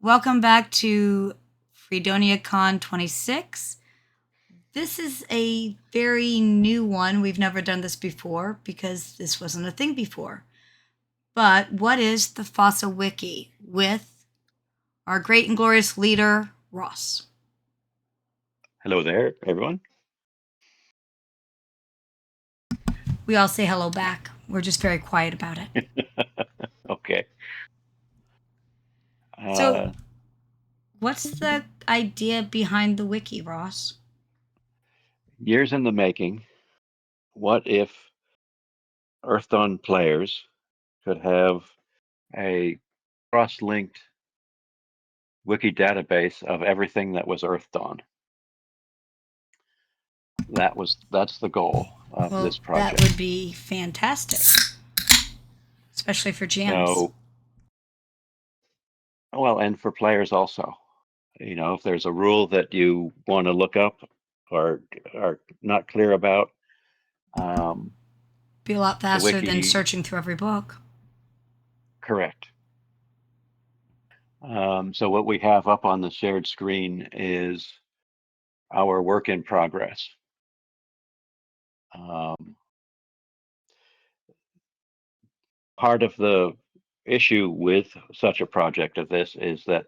Welcome back to FreedoniaCon 26. This is a very new one. We've never done this before because this wasn't a thing before. But what is the FASAwiki with our great and glorious leader, Ross? Hello there, everyone. We all say hello back. We're just very quiet about it. Okay. So, what's the idea behind the wiki, Ross? Years in the making, what if Earthdawn players could have a cross-linked wiki database of everything that was Earthdawn? That's the goal of Well, this that project. would be fantastic, especially for jams. So, well, and for players also. If there's a rule that you want to look up or are not clear about, um, Be a lot the faster than wiki, searching through every book. correct. So what we have up on the shared screen is our work in progress. Um, Part of the issue with such a project of this is that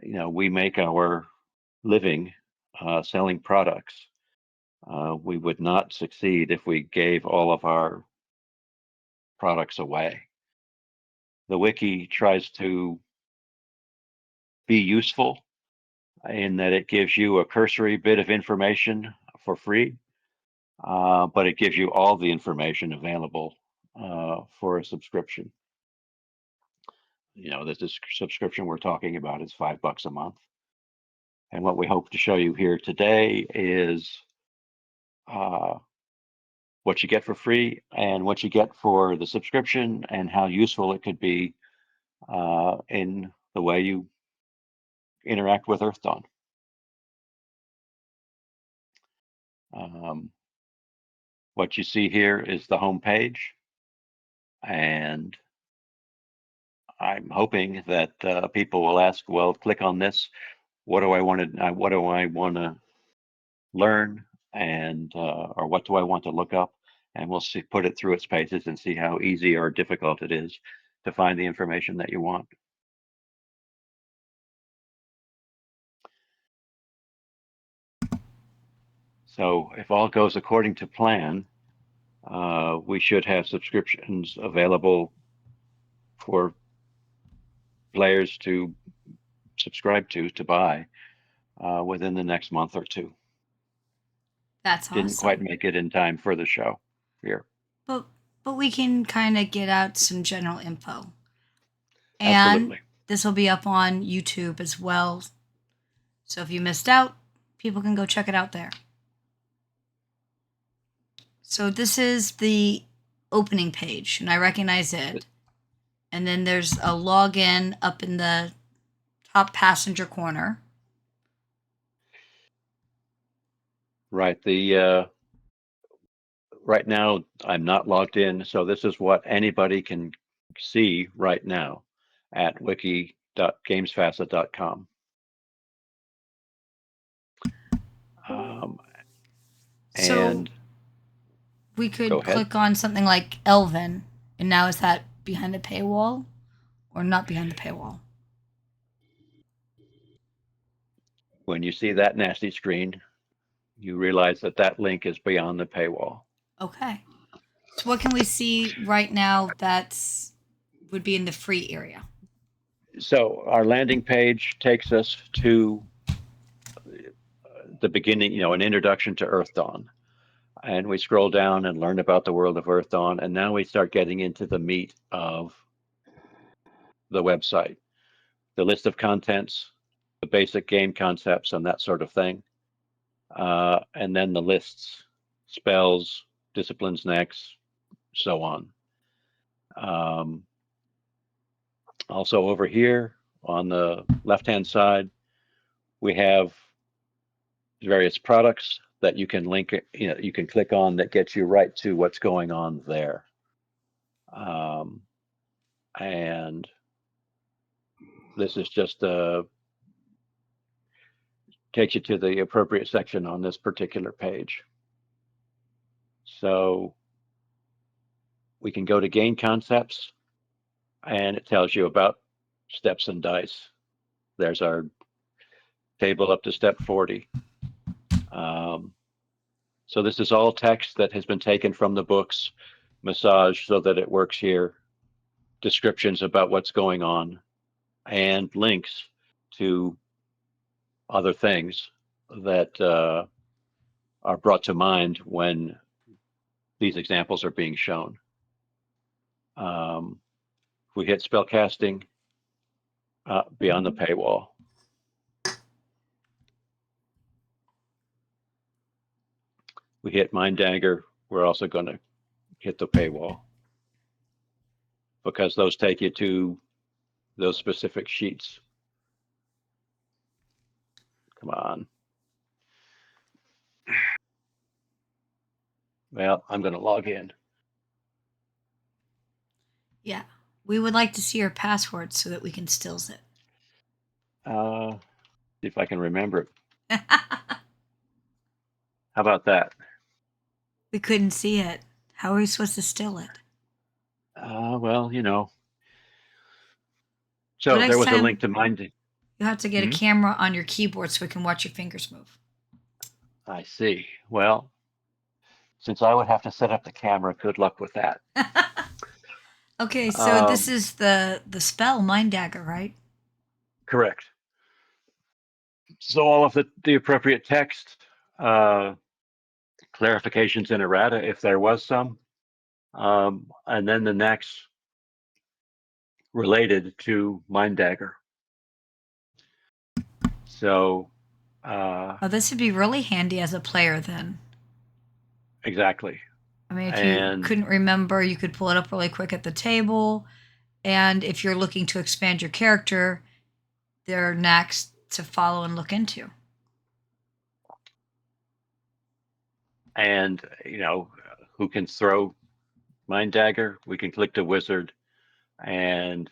we make our living selling products. We would not succeed if we gave all of our products away. The wiki tries to be useful in that it gives you a cursory bit of information for free, but it gives you all the information available for a subscription. The subscription we're talking about is $5 a month. And what we hope to show you here today is uh, what you get for free and what you get for the subscription and how useful it could be in the way you interact with Earthdawn. Um, what you see here is the home page, and I'm hoping that people will ask, well, click on this. What do I want to? What do I want to learn? And or what do I want to look up? And we'll see, put it through its paces and see how easy or difficult it is to find the information that you want. So if all goes according to plan, we should have subscriptions available for players to subscribe to buy within the next month or two. That's Didn't quite awesome. make it in time for the show here. But but we can kind of get out some general info. And Absolutely. this will be up on YouTube as well. So if you missed out, people can go check it out there. So this is the opening page, and I recognize it. And then there's a login up in the top passenger corner. Right. The right now I'm not logged in, so this is what anybody can see right now at wiki.gamesfacet.com. Um, So and we go could ahead. click on something like Elven, and now is that behind the paywall or not behind the paywall? When you see that nasty screen, you realize that that link is beyond the paywall. Okay. So what can we see right now that's would be in the free area? So our landing page takes us to the beginning, an introduction to Earth Dawn. And we scroll down and learn about the world of Earth Dawn. And now we start getting into the meat of the website, the list of contents, the basic game concepts, and that sort of thing. And then the lists, spells, disciplines next, so on. Um, Also over here on the left-hand side, we have various products that you can link, you can click on that gets you right to what's going on there. And this is just takes you to the appropriate section on this particular page. So we can go to gain concepts, and it tells you about steps and dice. There's our table up to step 40. So this is all text that has been taken from the books, massaged so that it works here, descriptions about what's going on, and links to other things that are brought to mind when these examples are being shown. If we hit spell casting, beyond the paywall. We hit Mind Dagger, we're also going to hit the paywall because those take you to those specific sheets. Come on. Well, I'm going to log in. Yeah. We would like to see your password so that we can stills it. See if I can remember it. How about that? We couldn't see it. How are we supposed to still it? Well, you know. Well, So there next was a time link to Mind. you have to get a camera on your keyboard so we can watch your fingers move. I see. Well, since I would have to set up the camera, good luck with that. Okay, so this is the spell Mind Dagger, right? Correct. So all of the appropriate text, clarifications in errata if there was some, and then the next related to Mind Dagger. So Oh, this would be really handy as a player then. exactly. I mean, if you couldn't remember, you could pull it up really quick at the table. And if you're looking to expand your character, they're next to follow and look into. And, you know, who can throw Mind Dagger? We can click the wizard and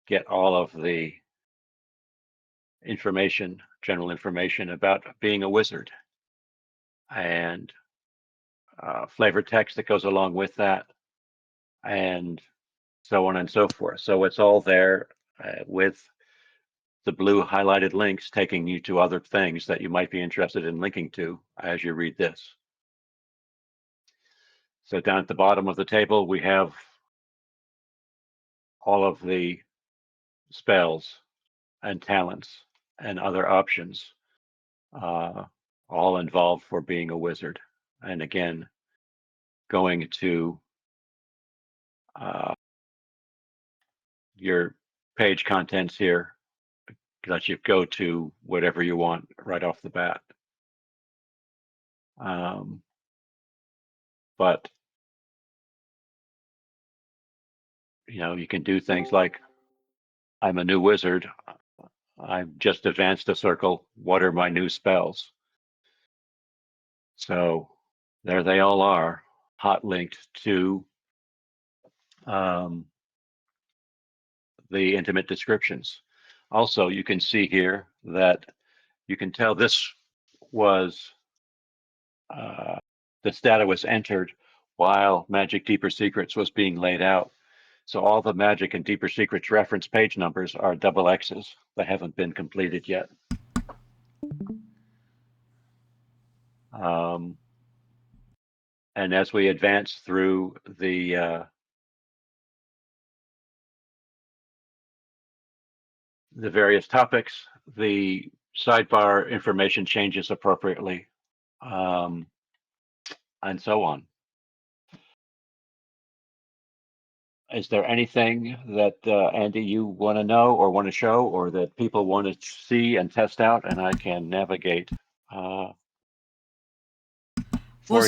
get all of the information, general information about being a wizard, and flavor text that goes along with that, and so on and so forth. So it's all there with the blue highlighted links taking you to other things that you might be interested in linking to as you read this. So down at the bottom of the table, we have all of the spells and talents and other options, all involved for being a wizard. And again, going to your page contents here lets you go to whatever you want right off the bat. But you know, you can do things like, I'm a new wizard. I've just advanced a circle. What are my new spells? So there they all are, hot linked to the intimate descriptions. Also, you can see here that you can tell this was this data was entered while Magic Deeper Secrets was being laid out. So all the Magic and Deeper Secrets reference page numbers are double X's that haven't been completed yet. And as we advance through the various topics, the sidebar information changes appropriately, and so on. Is there anything that Andy, you want to know or want to show, or that people want to see and test out, and I can navigate for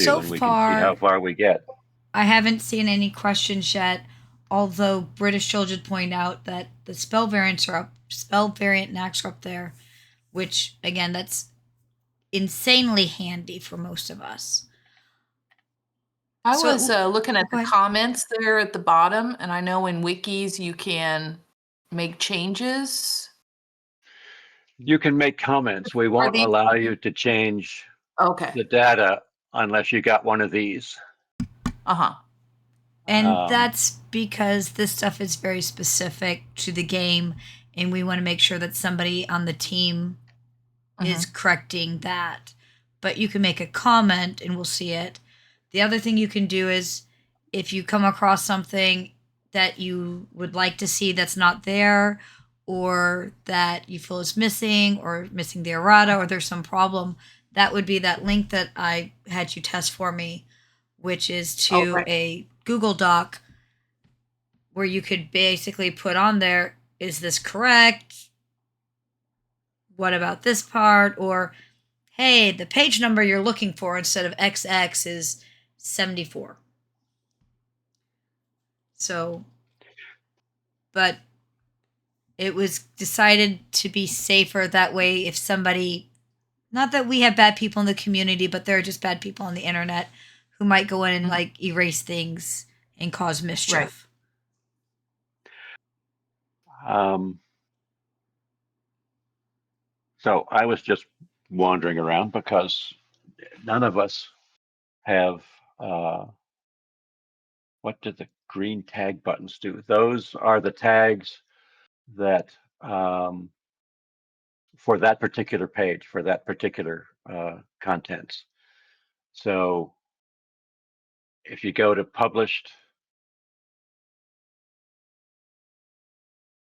you, and we can see how far we get? I haven't seen any questions yet, although British children point out that the spell variants are up, spell variant knacks are up there, which again, that's insanely handy for most of us. I was looking at the comments there at the bottom, and I know in wikis you can make changes? You can make comments. We won't these- allow you to change Okay. the data unless you got one of these. Uh-huh. And Um, that's because this stuff is very specific to the game, and we want to make sure that somebody on the team is correcting that. But you can make a comment and we'll see it. The other thing you can do is if you come across something that you would like to see that's not there, or that you feel is missing, or missing the errata, or there's some problem, that would be that link that I had you test for me, which is to right. a Google Doc where you could basically put on there, is this correct? What about this part? Or, hey, the page number you're looking for instead of XX is 74. So, but it was decided to be safer that way. If somebody, not that we have bad people in the community, but there are just bad people on the internet who might go in and like erase things and cause mischief. um, so I was just wandering around because none of us have, what did the green tag buttons do? Those are the tags that, for that particular page, for that particular contents. So if you go to published,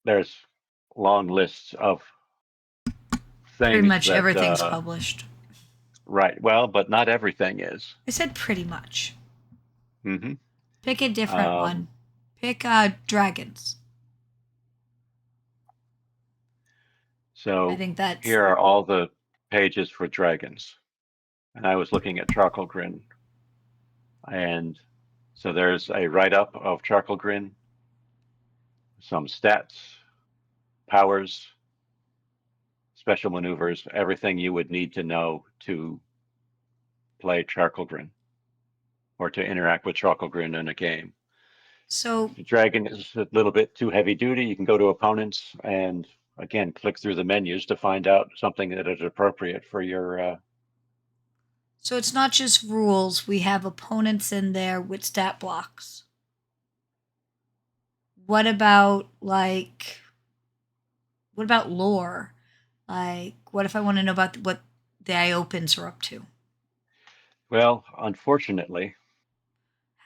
there's long lists of Pretty things much that, everything's published. right, well, but not everything is. I said pretty much. Hmm. Pick a different Um, one. Pick dragons. I so think that's here are all the pages for dragons. And I was looking at Charcoal Grin. And so there's a write-up of Charcoal Grin, some stats, powers, special maneuvers, everything you would need to know to play Charcoal Grin or to interact with Charcoal Grin in a game. so. If the dragon is a little bit too heavy duty, you can go to opponents and again click through the menus to find out something that is appropriate for your. So it's not just rules. We have opponents in there with stat blocks. What about what about lore? Like what if I want to know about what the IOpens are up to? Well, unfortunately,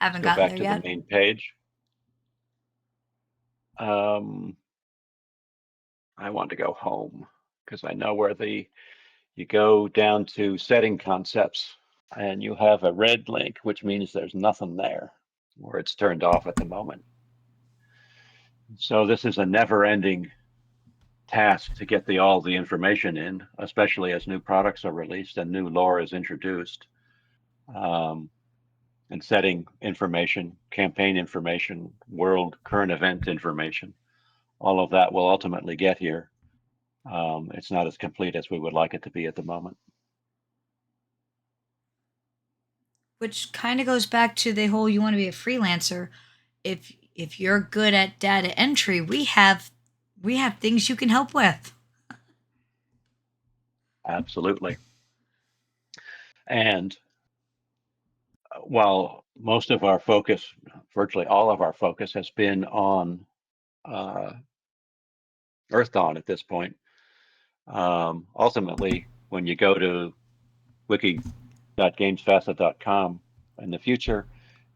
let's Haven't go gotten back there to the yet. main page. Um, I want to go home because I know where you go down to setting concepts and you have a red link, which means there's nothing there or it's turned off at the moment. So this is a never-ending task to get all the information in, especially as new products are released and new lore is introduced. Um, and setting information, campaign information, world current event information, all of that will ultimately get here. It's not as complete as we would like it to be at the moment. Which kind of goes back to the whole you want to be a freelancer. If you're good at data entry, we have things you can help with. Absolutely. And while most of our focus, virtually all of our focus, has been on uh, Earth Dawn at this point, ultimately, when you go to wiki.gamesfacet.com in the future,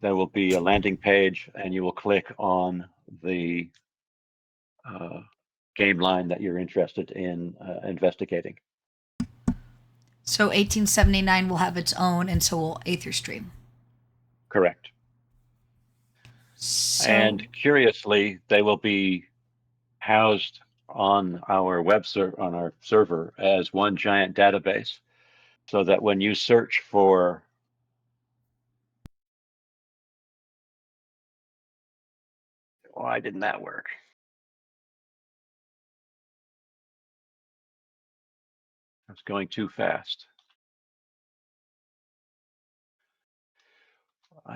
there will be a landing page, and you will click on the uh, game line that you're interested in investigating. So 1879 will have its own, and so will Aetherstream. Correct. So And curiously, they will be housed on our on our server as one giant database, so that when you search for why didn't that work? It's going too fast.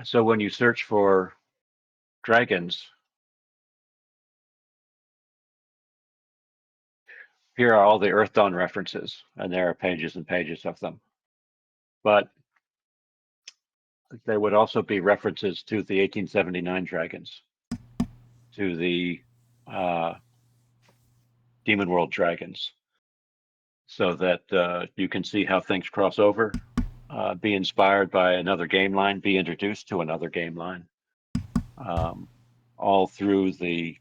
So when you search for dragons, here are all the Earth Dawn references, and there are pages and pages of them. But there would also be references to the 1879 dragons, to the Demon World dragons, so that you can see how things cross over, be inspired by another game line, be introduced to another game line, all through the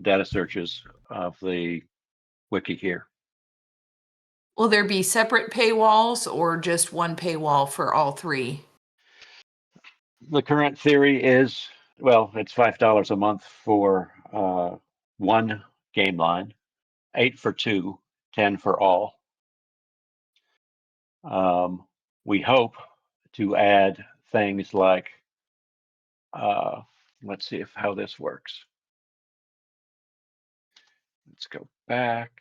data searches of the wiki here. Will there be separate paywalls or just one paywall for all three? The current theory is, well, it's $5 a month for one game line, 8 for two, 10 for all. We hope to add things like, let's see how this works. Let's go back.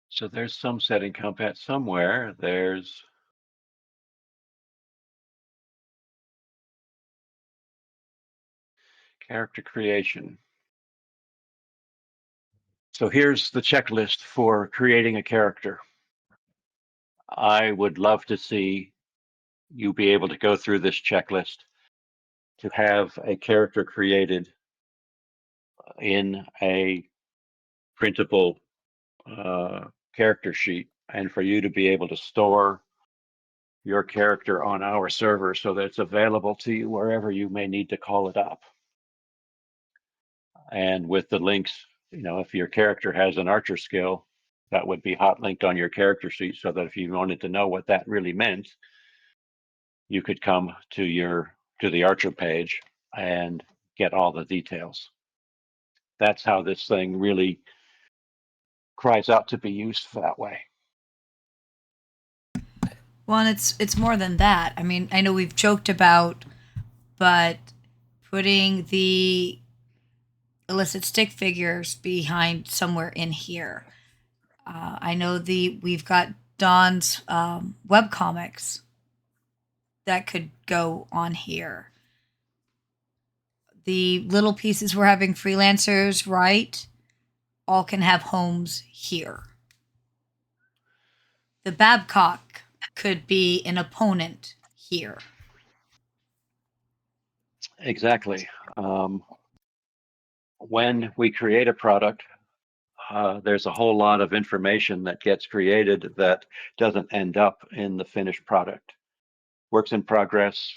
So there's some setting compat somewhere. There's character creation. So here's the checklist for creating a character. I would love to see you be able to go through this checklist to have a character created in a printable character sheet, and for you to be able to store your character on our server so that it's available to you wherever you may need to call it up. And with the links, if your character has an archer skill, that would be hot linked on your character sheet, so that if you wanted to know what that really meant, you could come to the archer page and get all the details. That's how this thing really cries out to be used that way. Well, and it's more than that. I mean, I know we've joked about, but putting the illicit stick figures behind somewhere in here. I know we've got Dawn's web comics that could go on here. The little pieces we're having freelancers write all can have homes here. The Babcock could be an opponent here. Exactly. When we create a product, there's a whole lot of information that gets created that doesn't end up in the finished product. Works in progress,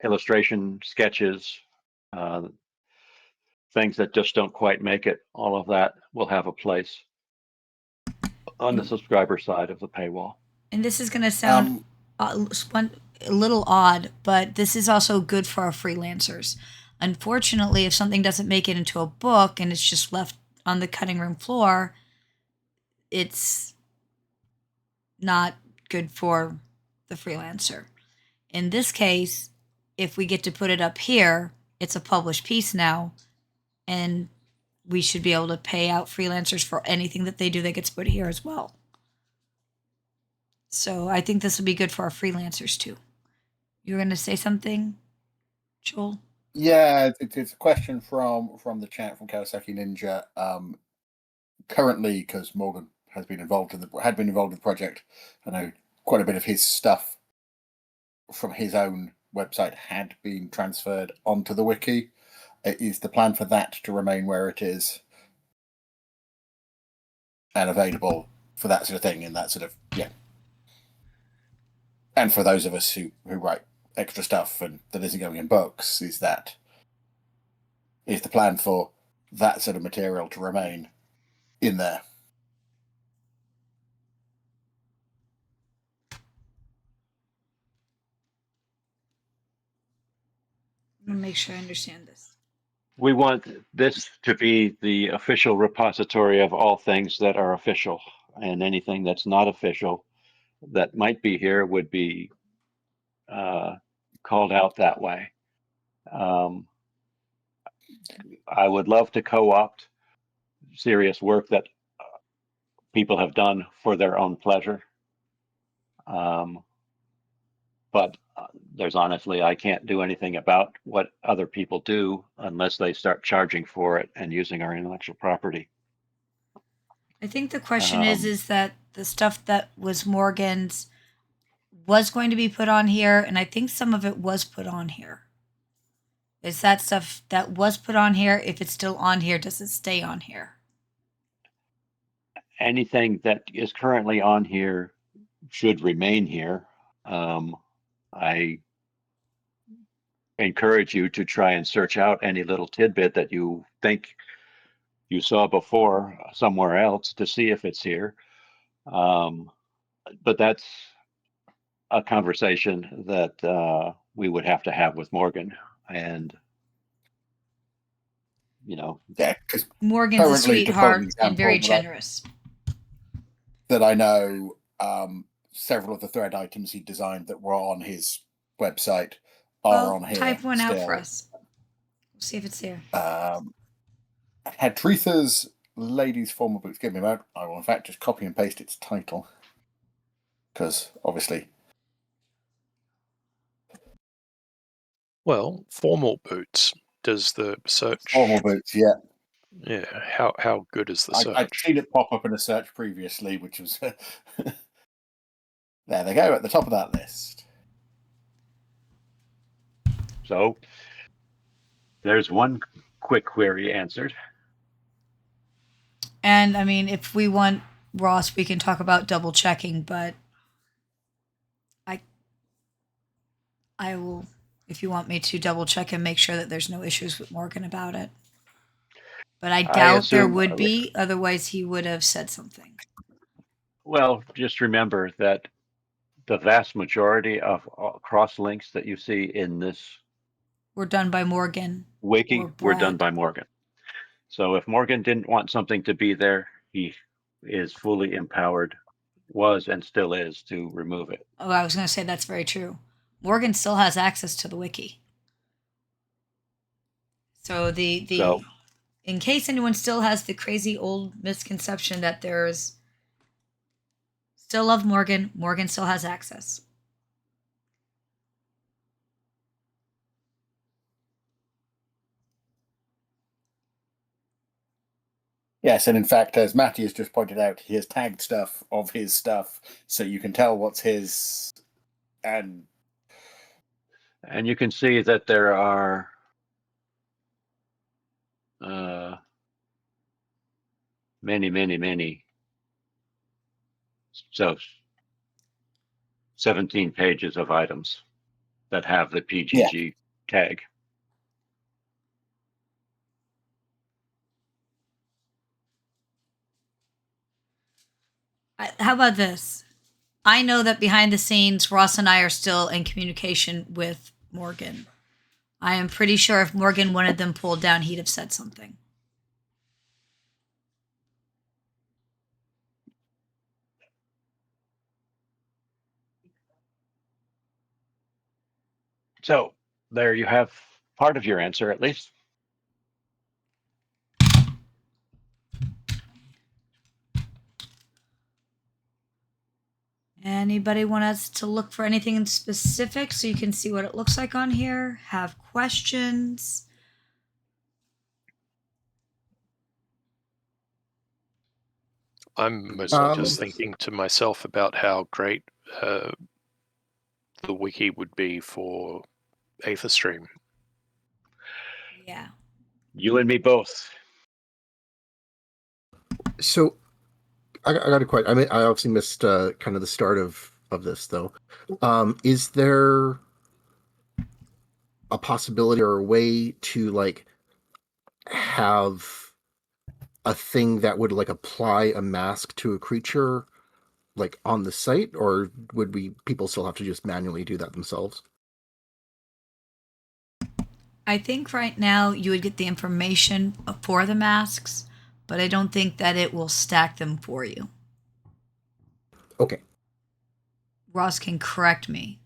illustration, sketches, things that just don't quite make it, all of that will have a place on the subscriber side of the paywall. And this is going to sound a little odd, but this is also good for our freelancers. Unfortunately, if something doesn't make it into a book and it's just left on the cutting room floor, it's not good for the freelancer. In this case, if we get to put it up here, it's a published piece now, and we should be able to pay out freelancers for anything that they do that gets put here as well. So I think this will be good for our freelancers too. You were going to say something, Joel? Yeah, it's a question from the chat from Kawasaki Ninja. Currently, because Morgan had been involved in the project, I know quite a bit of his stuff from his own website had been transferred onto the wiki. Is the plan for that to remain where it is and available for that sort of thing? And that sort of, yeah. And for those of us who write extra stuff and that isn't going in books, is the plan for that sort of material to remain in there? I'm going to make sure I understand this. We want this to be the official repository of all things that are official, and anything that's not official that might be here would be called out that way. I would love to co-opt serious work that people have done for their own pleasure. But there's honestly, I can't do anything about what other people do unless they start charging for it and using our intellectual property. I think the question Um, is that the stuff that was Morgan's was going to be put on here, and I think some of it was put on here. Is that stuff that was put on here? If it's still on here, does it stay on here? Anything that is currently on here should remain here. I encourage you to try and search out any little tidbit that you think you saw before somewhere else to see if it's here. But that's a conversation that we would have to have with Morgan. And, you know, Yeah, because Morgan's a currently, to quote an sweetheart and very example generous. that I know, several of the thread items he designed that were on his website are on here. Type one out for still. us. We'll see if it's here. Had Tretha's Ladies Formal Boots. Give me a moment. I will, in fact, just copy and paste its title. Because, obviously... Well, formal boots. Does the search... Formal Boots, yeah. Yeah, how good is the search? I'd seen it pop up in a search previously, which was... There they go, at the top of that list. so there's one quick query answered. And I mean, if we want Ross, we can talk about double checking, but I will, if you want me to double check and make sure that there's no issues with Morgan about it. But I doubt there assume- would be, otherwise he would have said something. Well, just remember that the vast majority of cross links that you see in this We're done by Morgan. wiki or were done Brad. by Morgan. So if Morgan didn't want something to be there, he is fully empowered, was and still is, to remove it. Oh, I was going to say that's very true. Morgan still has access to the wiki. So So- in case anyone still has the crazy old misconception that there's still love Morgan, Morgan still has access. Yes, and in fact, as Matty has just pointed out, he has tagged stuff of his stuff, so you can tell what's his. And you can see that there are many. So 17 pages of items that have the PGG tag. How about this? I know that behind the scenes, Ross and I are still in communication with Morgan. I am pretty sure if Morgan wanted them pulled down, he'd have said something. So there you have part of your answer, at least. Anybody want us to look for anything in specific so you can see what it looks like on here? Have questions? I'm mostly just thinking to myself about how great the wiki would be for AetherStream. Yeah. You and me both. So I got a question. I mean, I obviously missed kind of the start of this, though. Is there a possibility or a way to like have a thing that would like apply a mask to a creature like on the site, or would people still have to just manually do that themselves? I think right now you would get the information for the masks, but I don't think that it will stack them for you. Okay. Ross can correct me.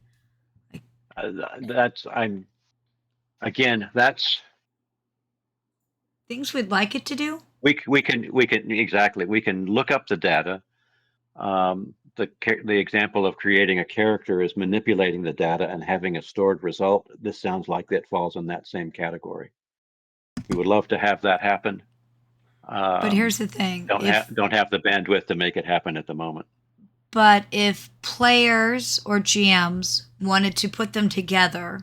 That's I'm again. That's Things we'd like it to do. we can exactly we can look up the data. The example of creating a character is manipulating the data and having a stored result. This sounds like that falls in that same category. We would love to have that happen. But here's the thing. Don't have the bandwidth to make it happen at the moment. But if players or GMs wanted to put them together,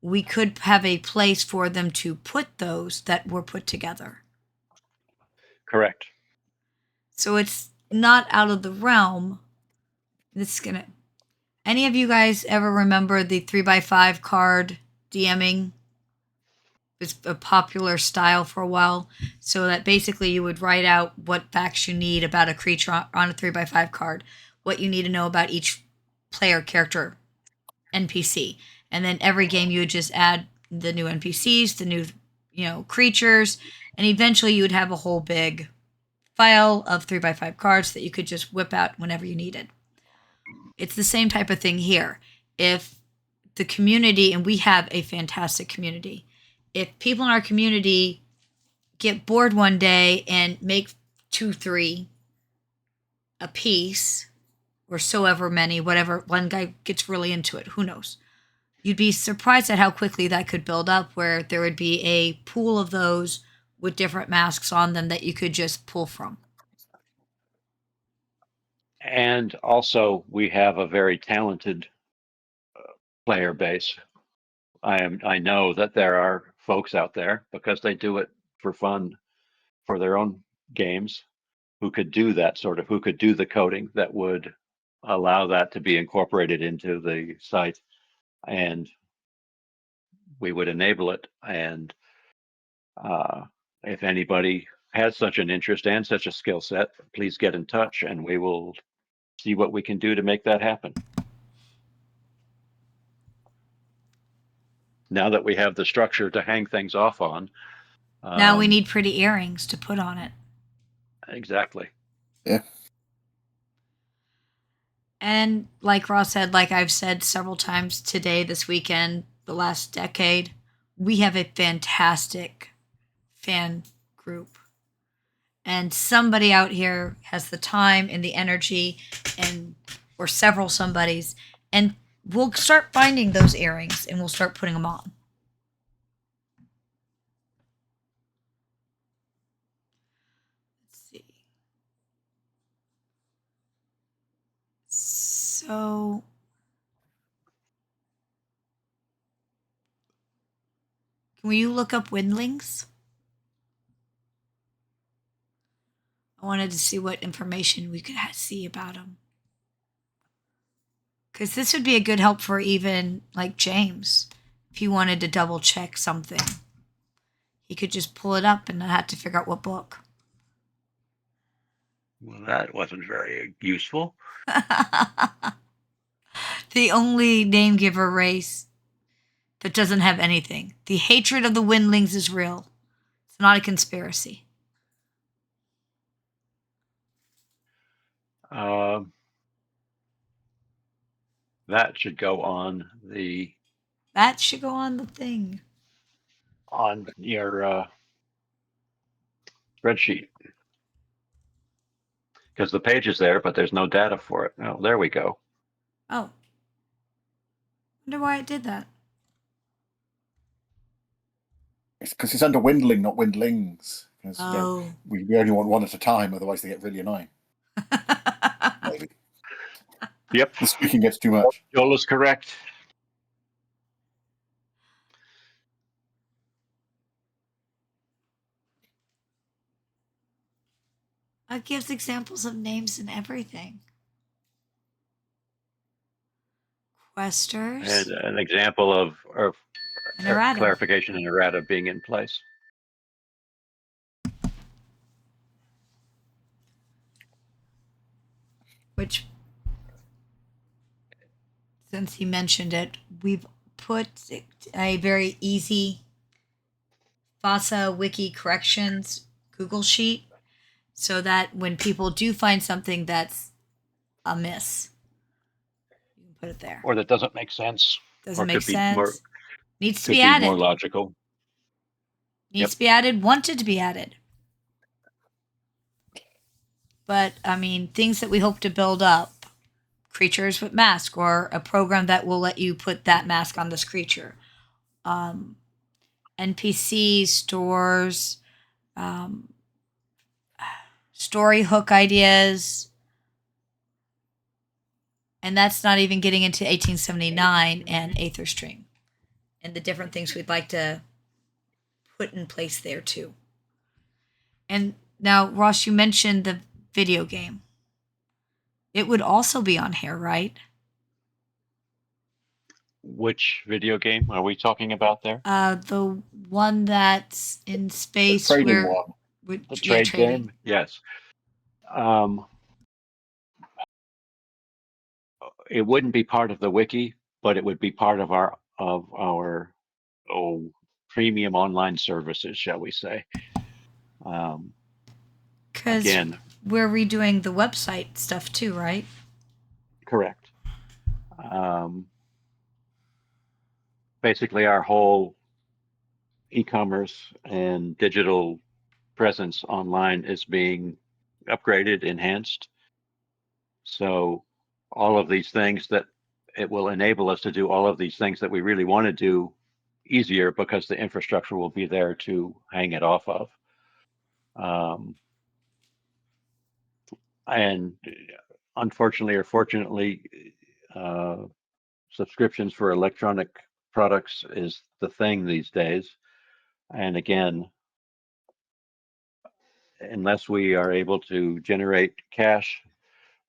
we could have a place for them to put those that were put together. Correct. So it's not out of the realm. This is gonna. Any of you guys ever remember the 3x5 card DMing? It's a popular style for a while. So that basically you would write out what facts you need about a creature on a 3x5 card, what you need to know about each player, character, NPC. And then every game you would just add the new NPCs, the new, creatures, and eventually you would have a whole big file of 3x5 cards that you could just whip out whenever you needed. It's the same type of thing here. If the community, and we have a fantastic community, if people in our community get bored one day and make 2, 3 a piece, or so ever many, whatever, one guy gets really into it, who knows? You'd be surprised at how quickly that could build up, where there would be a pool of those with different masks on them that you could just pull from. And also, we have a very talented player base. I know that there are folks out there, because they do it for fun for their own games, who could do who could do the coding that would allow that to be incorporated into the site, and we would enable it. And if anybody has such an interest and such a skill set, please get in touch and we will see what we can do to make that happen. Now that we have the structure to hang things off on. Now we need pretty earrings to put on it. Exactly. Yeah. And like Ross said, like I've said several times today, this weekend, the last decade, we have a fantastic fan group. And somebody out here has the time and the energy, or several somebodies, and we'll start finding those earrings and we'll start putting them on. Let's see. So will you look up windlings? I wanted to see what information we could see about them. Because this would be a good help for even like James. If he wanted to double check something, he could just pull it up and not have to figure out what book. Well, that wasn't very useful. The only name giver race that doesn't have anything. The hatred of the windlings is real. It's not a conspiracy. That should go on the. That should go on the thing. On your spreadsheet. Because the page is there, but there's no data for it. Oh, there we go. Oh. Wonder why it did that. It's because it's under windling, not windlings. Oh. We only want one at a time, otherwise they get really annoying. Maybe. Yep. The speaking gets too much. Joel is correct. It gives examples of names and everything. Questers. And an example of errata. Clarification and errata being in place. Which, since he mentioned it, we've put a very easy FASAwiki corrections Google sheet, so that when people do find something that's amiss, you can put it there. Or that doesn't make sense. Doesn't Or make could be more sense. Needs to could be be more added. logical. Needs Yep. to be added. Wanted to be added. But I mean, things that we hope to build up, creatures with mask, or a program that will let you put that mask on this creature. NPC stores, um, story hook ideas, and that's not even getting into 1879 and Aether Stream and the different things we'd like to put in place there too. And now, Ross, you mentioned the video game. It would also be on here, right? Which video game are we talking about there? The one that's in The space trading where, one. The yeah, trade trading. game? Yes. Um, it wouldn't be part of the wiki, but it would be part of our premium online services, shall we say? Um, Because again, we're redoing the website stuff too, right? correct. Basically, our whole e-commerce and digital presence online is being upgraded, enhanced. So all of these things that it will enable us to do all of these things that we really want to do easier because the infrastructure will be there to hang it off of. And unfortunately or fortunately, uh, subscriptions for electronic products is the thing these days. And again, unless we are able to generate cash,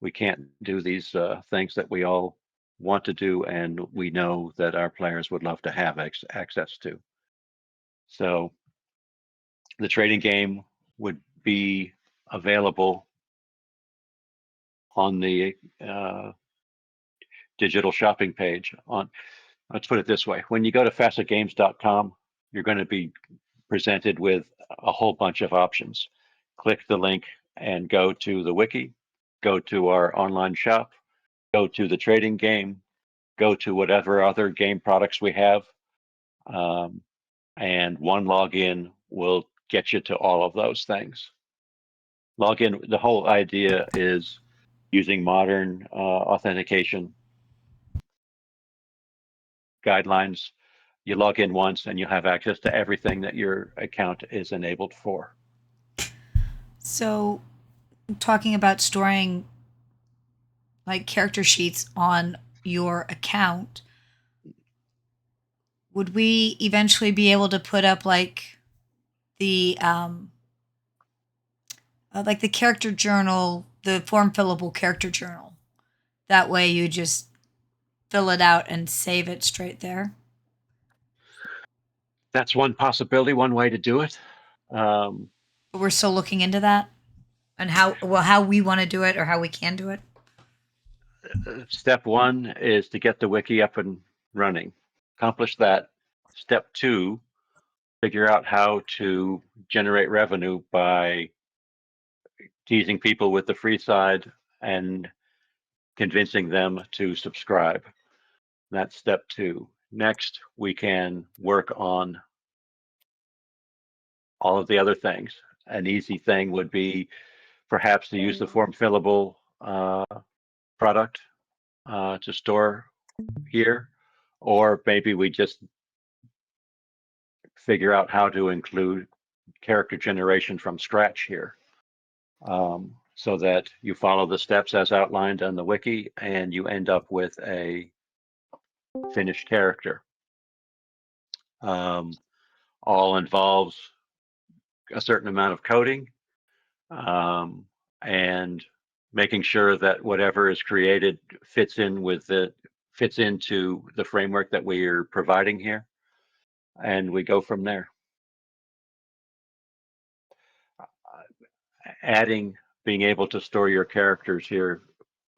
we can't do these things that we all want to do and we know that our players would love to have access to. So the trading game would be available on the digital shopping page. Let's put it this way: when you go to FASAgames.com, you're going to be presented with a whole bunch of options. Click the link and go to the wiki, go to our online shop, go to the trading game, go to whatever other game products we have, and one login will get you to all of those things. Login, the whole idea is using modern authentication guidelines. You log in once and you have access to everything that your account is enabled for. So, talking about storing like character sheets on your account, would we eventually be able to put up like the character journal, the form fillable character journal? That way you just fill it out and save it straight there. That's one possibility, one way to do it. But we're still looking into that and how we want to do it or how we can do it. Step one is to get the wiki up and running. Accomplish that. Step two, figure out how to generate revenue by teasing people with the free side and convincing them to subscribe. That's step two. Next, we can work on all of the other things. An easy thing would be perhaps to use the form fillable product to store here, or maybe we just figure out how to include character generation from scratch here, so that you follow the steps as outlined on the wiki and you end up with a finished character. All involves a certain amount of coding, and making sure that whatever is created fits into the framework that we are providing here, and we go from there. Adding being able to store your characters here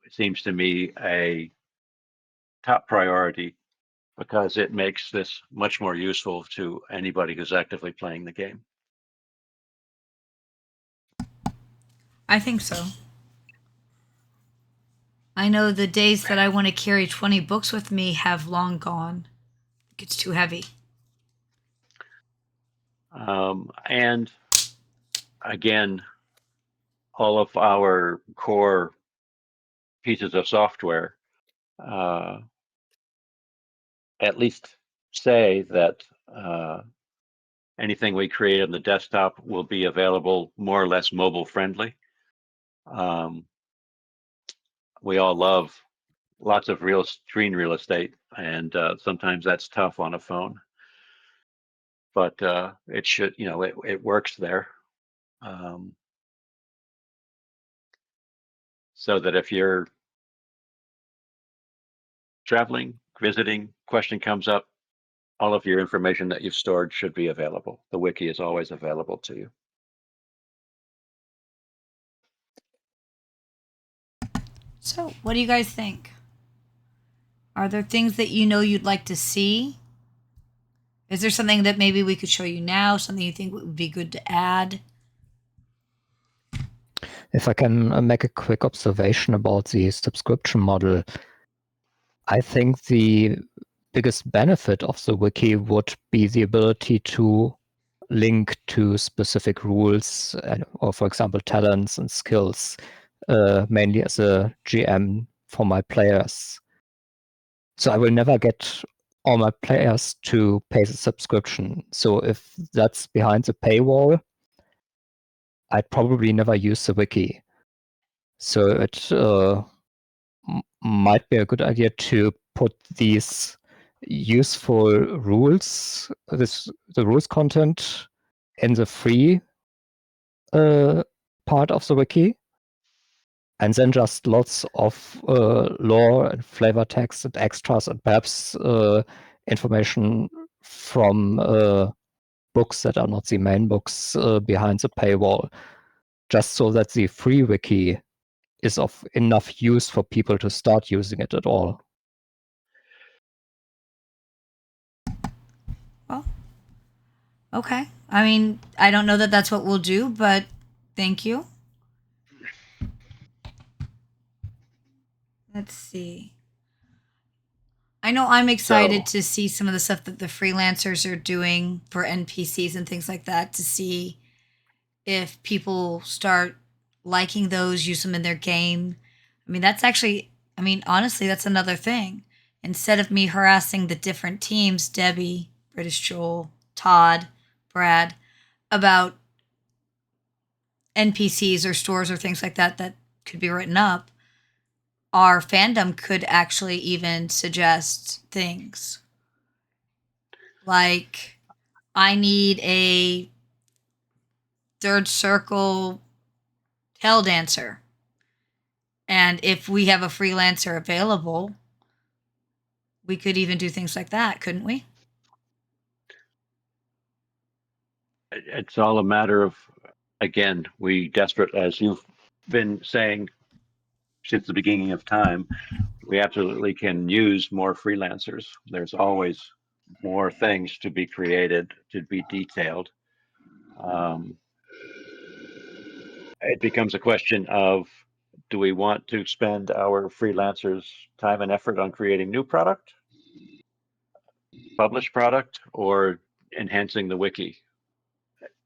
seems to me a top priority because it makes this much more useful to anybody who's actively playing the game. I think so. I know the days that I want to carry 20 books with me have long gone. gets too heavy. And again, all of our core pieces of software at least say that anything we create on the desktop will be available more or less mobile friendly. We all love lots of screen real estate, and sometimes that's tough on a phone. But it should, it works there. So that if you're traveling, visiting, question comes up, all of your information that you've stored should be available. The wiki is always available to you. So, what do you guys think? Are there things that you know you'd like to see? Is there something that maybe we could show you now? Something you think would be good to add? If I can make a quick observation about the subscription model, I think the biggest benefit of the wiki would be the ability to link to specific rules or, for example, talents and skills, mainly as a GM for my players. So I will never get all my players to pay the subscription. So if that's behind the paywall, I'd probably never use the wiki. So it might be a good idea to put these useful rules, the rules content, in the free part of the wiki, and then just lots of lore and flavor text and extras, and perhaps information from books that are not the main books behind the paywall, just so that the free wiki is of enough use for people to start using it at all. Well, okay. I mean, I don't know that that's what we'll do, but thank you. Let's see. I know I'm excited to see some of the stuff that the freelancers are doing for NPCs and things like that, to see if people start liking those, use them in their game. I mean, that's actually, I mean, honestly, that's another thing. Instead of me harassing the different teams, Debbie, British Joel, Todd, Brad, about NPCs or stores or things like that that could be written up, our fandom could actually even suggest things like, I need a third circle tail dancer. And if we have a freelancer available, we could even do things like that, couldn't we? It's all a matter of, again, we desperate, as you've been saying since the beginning of time, we absolutely can use more freelancers. There's always more things to be created, to be detailed. It becomes a question of, do we want to spend our freelancers' time and effort on creating new product, published product, or enhancing the wiki?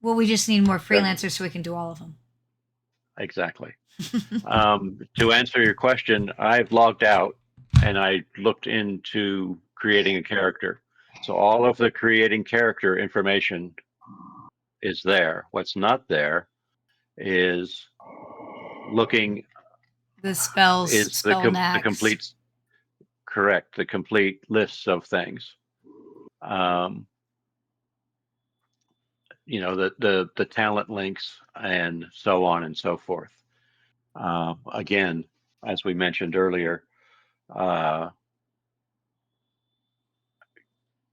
Well, we just need more freelancers so we can do all of them. Exactly. To answer your question, I've logged out and I looked into creating a character. So all of the creating character information is there. What's not there is looking The spells, is spell the complete, correct, the complete lists of things. The talent links and so on and so forth. Again, as we mentioned earlier,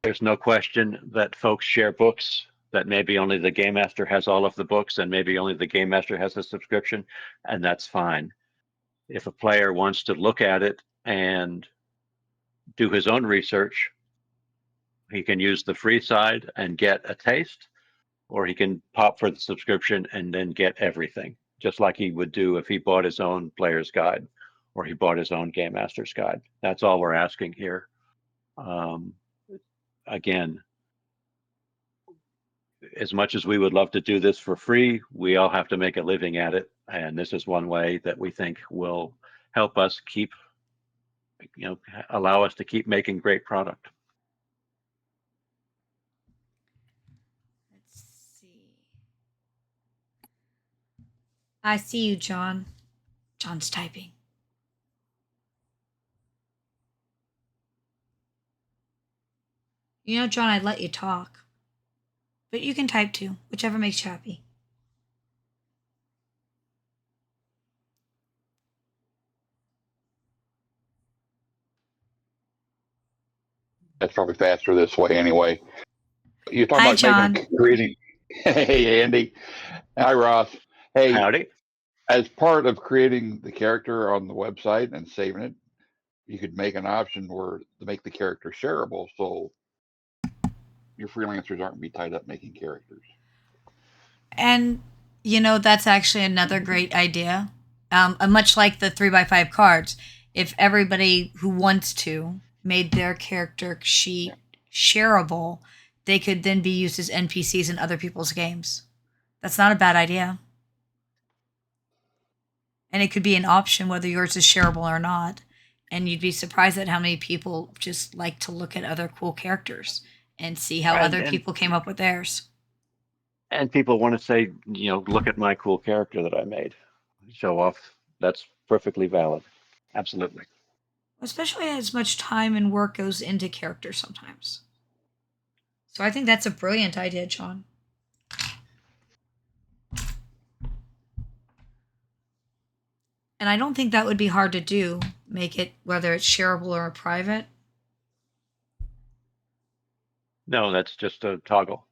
there's no question that folks share books, that maybe only the Game Master has all of the books and maybe only the Game Master has a subscription, and that's fine. If a player wants to look at it and do his own research, he can use the free side and get a taste, or he can pop for the subscription and then get everything, just like he would do if he bought his own player's guide or he bought his own Game Master's guide. That's all we're asking here. again, as much as we would love to do this for free, we all have to make a living at it. And this is one way that we think will help us keep, allow us to keep making great product. Let's see. I see you, John. John's typing. You know, John, I'd let you talk. But you can type too, whichever makes you happy. That's probably faster this way anyway. You're talking Hi, about John. creating. Hey, Andy. Hi, Ross. Hey, Howdy. as part of creating the character on the website and saving it, you could make an option where to make the character shareable, so your freelancers aren't be tied up making characters. And, you know, that's actually another great idea. Much like the 3x5 cards, if everybody who wants to made their character sheet shareable, they could then be used as NPCs in other people's games. That's not a bad idea. And it could be an option whether yours is shareable or not. And you'd be surprised at how many people just like to look at other cool characters and see how other people came up with theirs. And people want to say, look at my cool character that I made. Show off. That's perfectly valid. Absolutely. Especially as much time and work goes into characters sometimes. So I think that's a brilliant idea, John. And I don't think that would be hard to do. Make it whether it's shareable or private. No, that's just a toggle.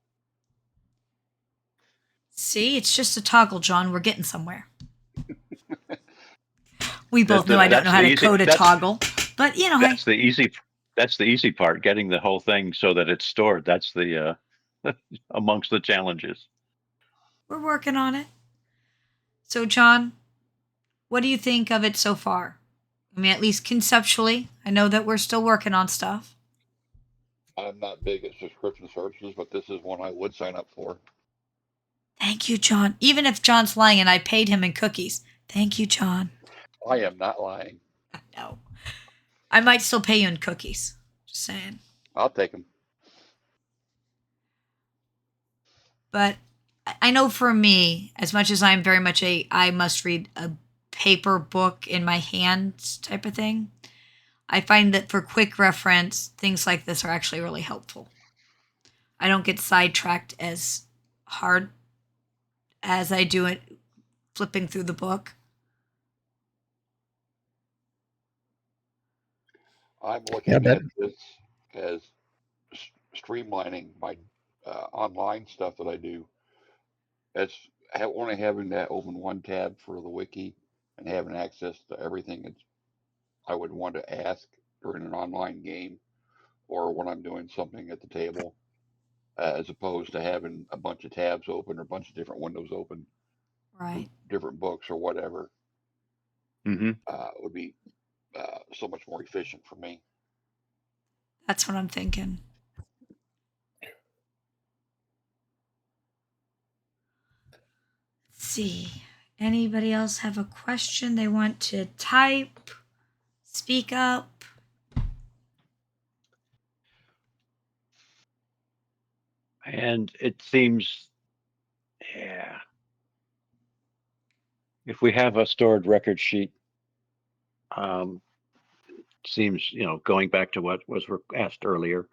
See, it's just a toggle, John. We're getting somewhere. We both know I don't know how to code a toggle, but you know, that's the easy part. Getting the whole thing so that it's stored. That's the amongst the challenges. We're working on it. So, John, what do you think of it so far? I mean, at least conceptually. I know that we're still working on stuff. I'm not big at subscription services, but this is one I would sign up for. Thank you, John. Even if John's lying and I paid him in cookies. Thank you, John. I am not lying. No. I might still pay you in cookies. Just saying. I'll take them. But I know for me, as much as I'm very much I must read a paper book in my hands type of thing, I find that for quick reference, things like this are actually really helpful. I don't get sidetracked as hard as I do it flipping through the book. I'm looking at this as streamlining my online stuff that I do. As only having that open one tab for the wiki and having access to everything I would want to ask during an online game or when I'm doing something at the table, as opposed to having a bunch of tabs open or a bunch of different windows open, Right? different books or whatever. Mm-hmm. Would be so much more efficient for me. That's what I'm thinking. Let's see. Anybody else have a question they want to type? Speak up. And it seems, yeah, if we have a stored record sheet, seems, going back to what was asked earlier,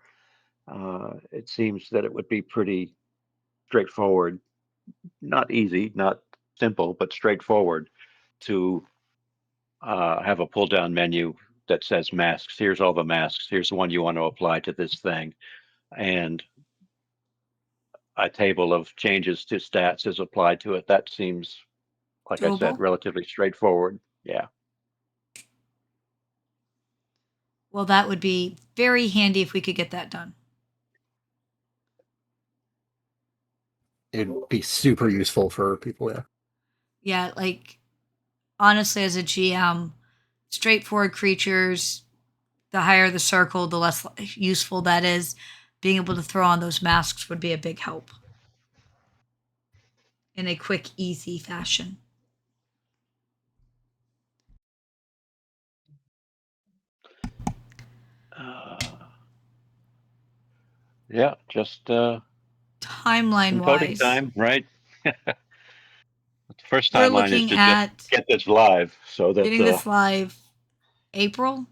it seems that it would be pretty straightforward, not easy, not simple, but straightforward to have a pull down menu that says masks. Here's all the masks. Here's the one you want to apply to this thing. And a table of changes to stats is applied to it. That seems, like I said, Doable? relatively straightforward. Yeah. Well, that would be very handy if we could get that done. It'd be super useful for people, yeah. Yeah, like honestly, as a GM, straightforward creatures, the higher the circle, the less useful that is. being able to throw on those masks would be a big help in a quick, easy fashion. Yeah, just Timeline some voting wise, time, right? The first we're timeline is looking to just at get this live so that getting this live April,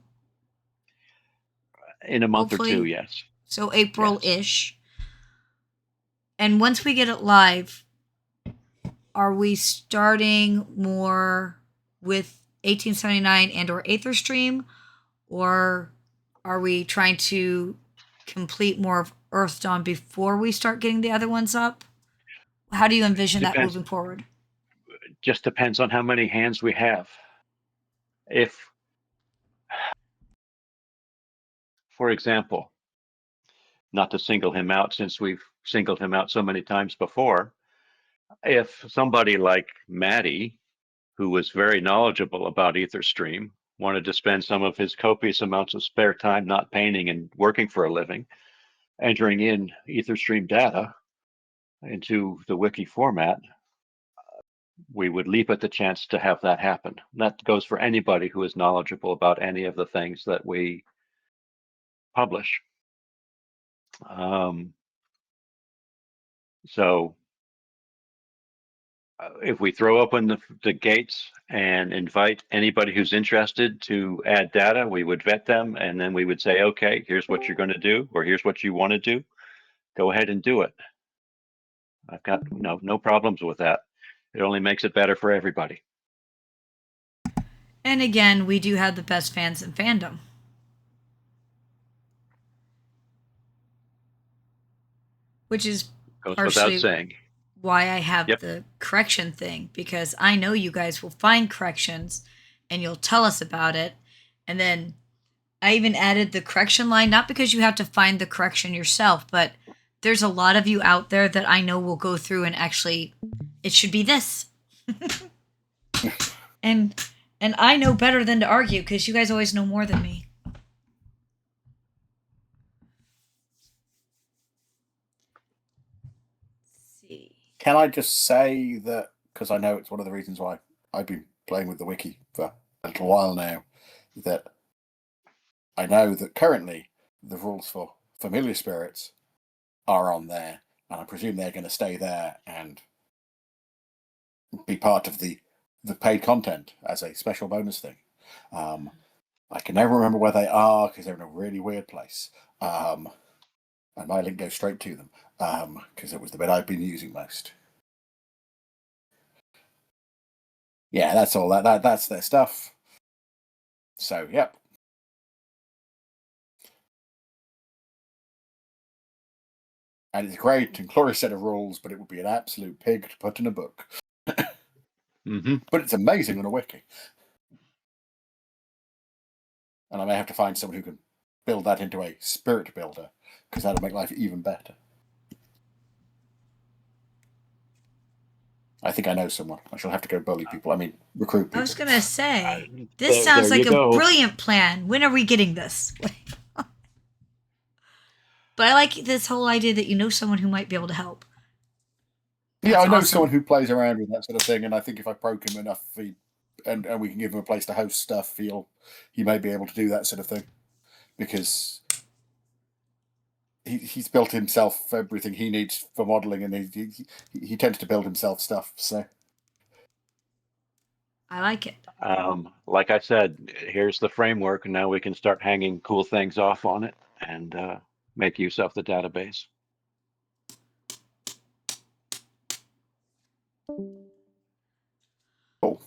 in a month or two, hopefully. yes. So April-ish. And once we get it live, are we starting more with 1879 and or Aetherstream, or are we trying to complete more of Earth Dawn before we start getting the other ones up? How do you envision that Depends. moving forward? Just depends on how many hands we have. If, for example, not to single him out since we've singled him out so many times before, if somebody like Maddie, who was very knowledgeable about Etherstream, wanted to spend some of his copious amounts of spare time not painting and working for a living, entering in Etherstream data into the wiki format, we would leap at the chance to have that happen. That goes for anybody who is knowledgeable about any of the things that we publish. So if we throw open the gates and invite anybody who's interested to add data, we would vet them, and then we would say, okay, here's what you're going to do, or here's what you want to do. Go ahead and do it. I've got no problems with that. It only makes it better for everybody. And again, we do have the best fans in fandom. Which is Goes partially without saying why I have Yep. the correction thing, because I know you guys will find corrections and you'll tell us about it. And then I even added the correction line, not because you have to find the correction yourself, but there's a lot of you out there that I know will go through and actually, it should be this. and I know better than to argue because you guys always know more than me. Let's see. Can I just say that, because I know it's one of the reasons why I've been playing with the wiki for a little while now, that I know that currently the rules for familiar spirits are on there, and I presume they're going to stay there and be part of the paid content as a special bonus thing. I can never remember where they are because they're in a really weird place. And my link goes straight to them because it was the bit I've been using most. Yeah, that's all. That's their stuff. So, yep. And it's a great and glorious set of rules, but it would be an absolute pig to put in a book. Mm-hmm. But it's amazing on a wiki. And I may have to find someone who can build that into a spirit builder, because that'll make life even better. I think I know someone. I shall have to go bully people. I mean, recruit people. I was going to say, this sounds there like you a go. brilliant plan. When are we getting this? But I like this whole idea that you know someone who might be able to help. Yeah, That's I know awesome. someone who plays around with that sort of thing, and I think if I probe him enough, and we can give him a place to host stuff, he may be able to do that sort of thing, because he's built himself everything he needs for modelling, and he tends to build himself stuff. So I like it. Like I said, here's the framework, and now we can start hanging cool things off on it and make use of the database. cool.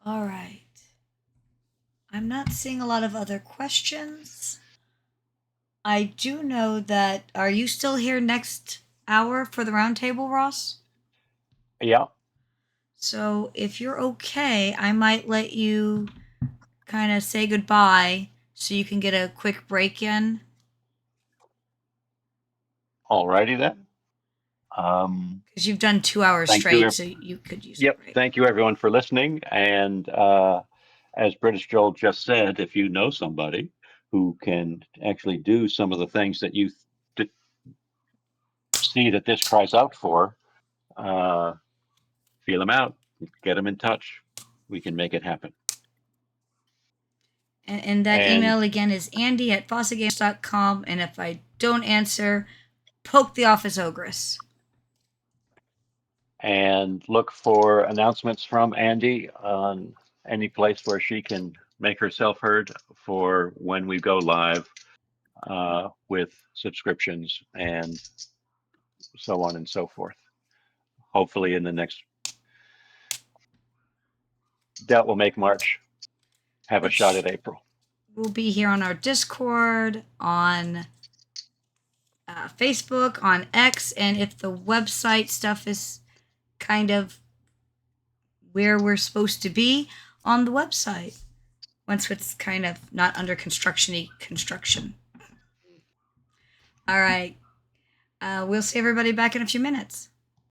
All right. I'm not seeing a lot of other questions. I do know that. Are you still here next hour for the roundtable, Ross? Yeah. So if you're okay, I might let you kind of say goodbye so you can get a quick break in. Alrighty then. Because you've done 2 hours Thank straight, you. so you could use Yep. a break. Thank you, everyone, for listening. And as British Joel just said, if you know somebody who can actually do some of the things that you see that this cries out for, feel them out, get them in touch. We can make it happen. And that And- email again is andy@FASAgames.com. And if I don't answer, poke the office ogress. And look for announcements from Andy on any place where she can make herself heard for when we go live with subscriptions and so on and so forth. Hopefully in the next, that will make March have a shot at April. We'll be here on our Discord, on Facebook, on X, and if the website stuff is kind of where we're supposed to be, on the website, once it's kind of not under construction. All right. We'll see everybody back in a few minutes.